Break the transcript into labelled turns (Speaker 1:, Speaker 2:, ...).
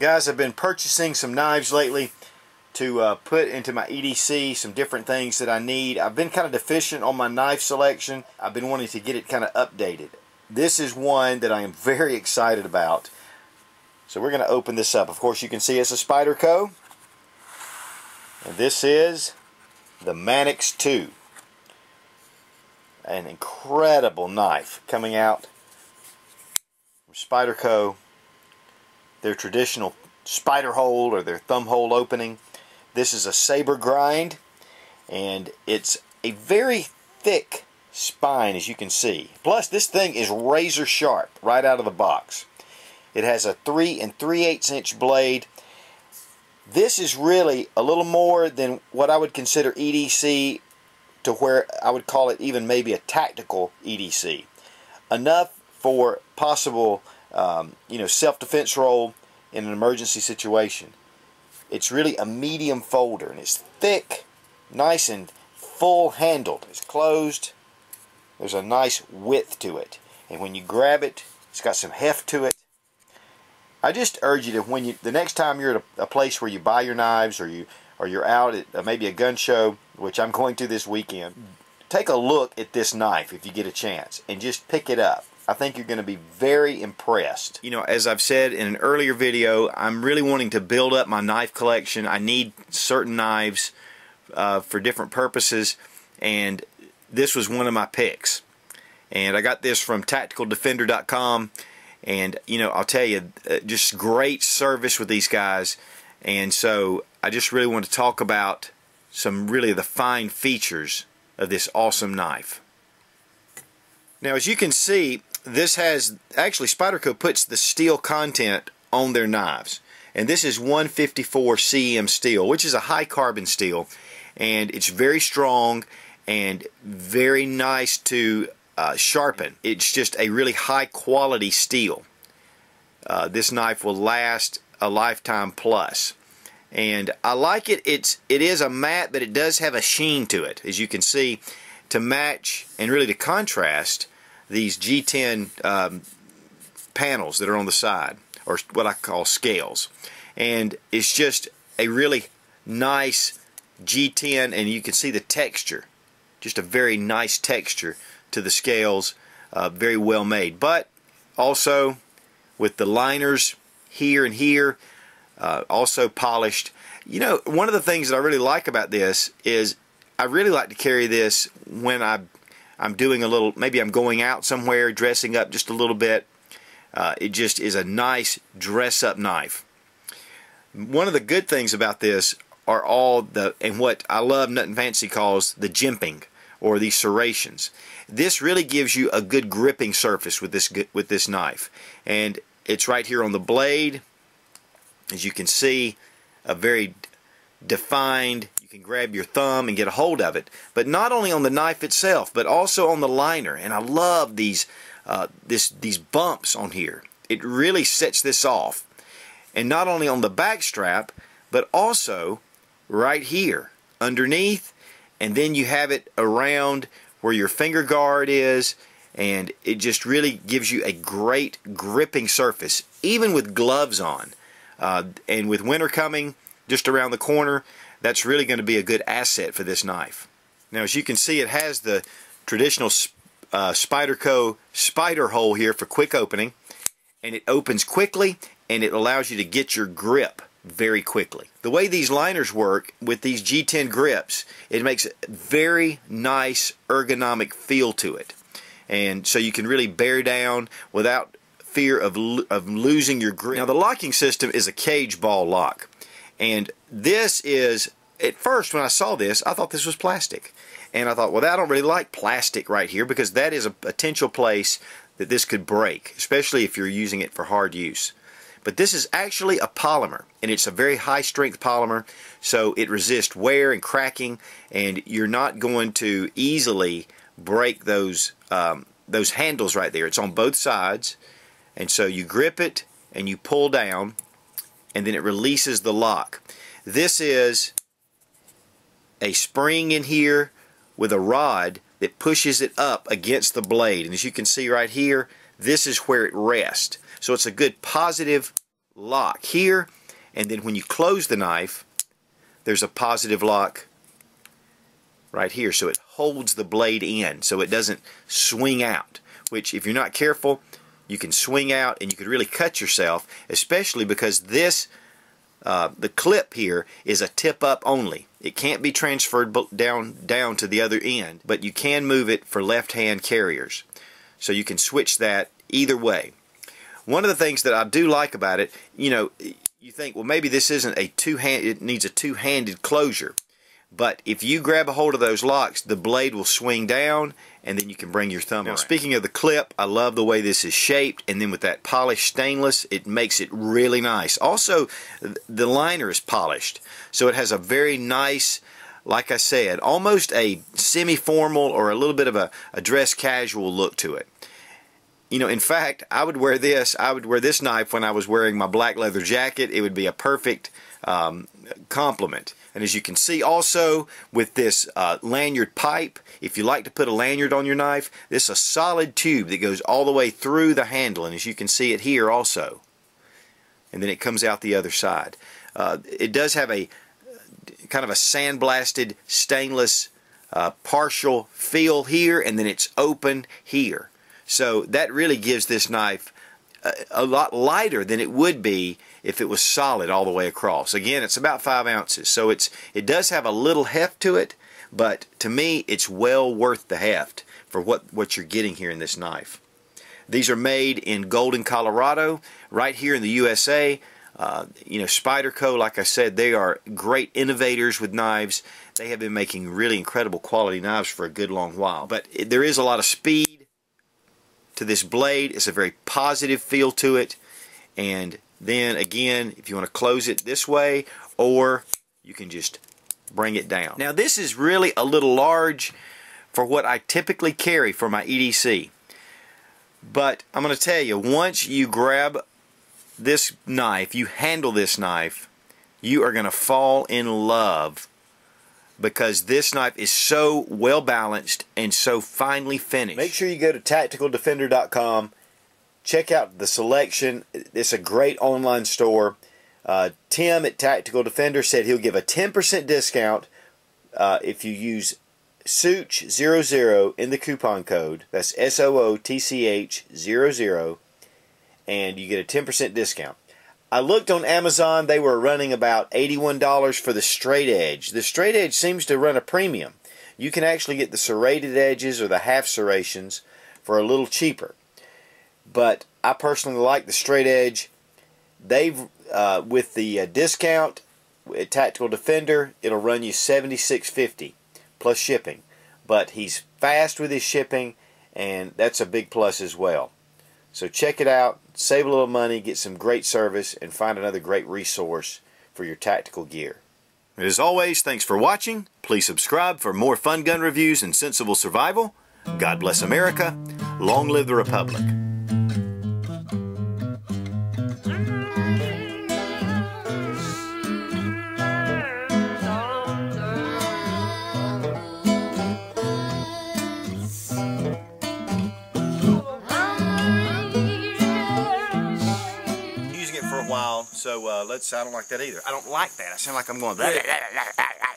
Speaker 1: Guys, I've been purchasing some knives lately to put into my EDC, some different things that I need. I've been kind of deficient on my knife selection. I've been wanting to get it kind of updated. This is one that I am very excited about. So we're going to open this up. Of course, you can see it's a Spyderco. And this is the Manix 2. An incredible knife coming out from Spyderco. Their traditional spider hole or their thumb hole opening. This is a saber grind, and it's a very thick spine, as you can see. Plus, this thing is razor sharp right out of the box. It has a 3 3/8 inch blade. This is really a little more than what I would consider EDC, to where I would call it even maybe a tactical EDC. Enough for possible self-defense role in an emergency situation. It's really a medium folder, and it's thick, nice and full handled. It's closed. There's a nice width to it, and when you grab it, it's got some heft to it. I just urge you to, the next time you're at a place where you buy your knives, or you're out at maybe a gun show, which I'm going to this weekend, take a look at this knife if you get a chance, and just pick it up. I think you're going to be very impressed. You know, as I've said in an earlier video, I'm really wanting to build up my knife collection. I need certain knives for different purposes, and this was one of my picks. And I got this from tacticaldefender.com, and I'll tell you, just great service with these guys. And so I just really want to talk about some really the fine features of this awesome knife. Now, as you can see, this has, actually Spyderco puts the steel content on their knives, and this is 154 cm steel, which is a high carbon steel, and it's very strong and very nice to sharpen. It's just a really high quality steel. This knife will last a lifetime plus, and I like it. It is a matte, but it does have a sheen to it, as you can see, to match and really to contrast these G10 panels that are on the side, or what I call scales. And it's just a really nice G10, and you can see the texture, just a very nice texture to the scales, very well made. But also with the liners here and here, also polished. One of the things that I really like about this is I really like to carry this when I'm doing a little, maybe I'm going out somewhere, dressing up just a little bit. It just is a nice dress-up knife. One of the good things about this are and what I love Nothing Fancy calls the jimping, or the serrations. This really gives you a good gripping surface with this knife, and it's right here on the blade. As you can see, a very defined. You can grab your thumb and get a hold of it, but not only on the knife itself, but also on the liner. And I love these bumps on here. It really sets this off, and not only on the back strap, but also right here underneath, and then you have it around where your finger guard is, and it just really gives you a great gripping surface, even with gloves on. And with winter coming just around the corner, that's really going to be a good asset for this knife. Now, as you can see, it has the traditional Spyderco spider hole here for quick opening, and it opens quickly, and it allows you to get your grip very quickly. The way these liners work with these G10 grips, it makes a very nice ergonomic feel to it, and so you can really bear down without fear of losing your grip. Now, the locking system is a cage ball lock. And this is, at first when I saw this, I thought this was plastic. And I thought, well, I don't really like plastic right here, because that is a potential place that this could break, especially if you're using it for hard use. But this is actually a polymer, and it's a very high strength polymer, so it resists wear and cracking, and you're not going to easily break those handles right there. It's on both sides, and so you grip it and you pull down, and then it releases the lock. This is a spring in here with a rod that pushes it up against the blade, and as you can see right here, this is where it rests. So it's a good positive lock. Here and then when you close the knife, there's a positive lock right here, so it holds the blade in so it doesn't swing out, which if you're not careful you can swing out and you could really cut yourself, especially because this the clip here is a tip up only. It can't be transferred down to the other end, but you can move it for left hand carriers, so you can switch that either way. One of the things that I do like about it, you know, you think, well, maybe this isn't a it needs a two-handed closure. But if you grab a hold of those locks, the blade will swing down, and then you can bring your thumb around. Speaking of the clip, I love the way this is shaped, and then with that polished stainless, it makes it really nice. Also, the liner is polished, so it has a very nice, like I said, almost a semi-formal or a little bit of a dress casual look to it. You know, in fact, I would wear this knife when I was wearing my black leather jacket. It would be a perfect complement. And as you can see also with this lanyard pipe, if you like to put a lanyard on your knife, this is a solid tube that goes all the way through the handle, and as you can see it here also. And then it comes out the other side. It does have a kind of a sandblasted stainless partial feel here, and then it's open here. So that really gives this knife a lot lighter than it would be if it was solid all the way across. Again, it's about 5 ounces, so it does have a little heft to it, but to me it's well worth the heft for what you're getting here in this knife. These are made in Golden, Colorado, right here in the USA. You know, Spyderco, like I said, they are great innovators with knives. They have been making really incredible quality knives for a good long while. But there is a lot of speed to this blade. It's a very positive feel to it. And then again, if you want to close it this way, or you can just bring it down. Now this is really a little large for what I typically carry for my EDC. But I'm going to tell you, once you grab this knife, you handle this knife, you are going to fall in love, because this knife is so well balanced and so finely finished. Make sure you go to tacticaldefender.com. Check out the selection. It's a great online store. Tim at Tactical Defender said he'll give a 10% discount if you use SOOTCH00 in the coupon code. That's SOOTCH00, and you get a 10% discount. I looked on Amazon. They were running about $81 for the straight edge. The straight edge seems to run a premium. You can actually get the serrated edges or the half serrations for a little cheaper. But I personally like the straight edge. They've with the discount at Tactical Defender, it'll run you $76.50 plus shipping. But he's fast with his shipping, and that's a big plus as well. So check it out, save a little money, get some great service, and find another great resource for your tactical gear. As always, thanks for watching. Please subscribe for more fun gun reviews and sensible survival. God bless America. Long live the Republic. So I don't like that either. I don't like that. I sound like I'm going blah, blah, blah, blah, blah.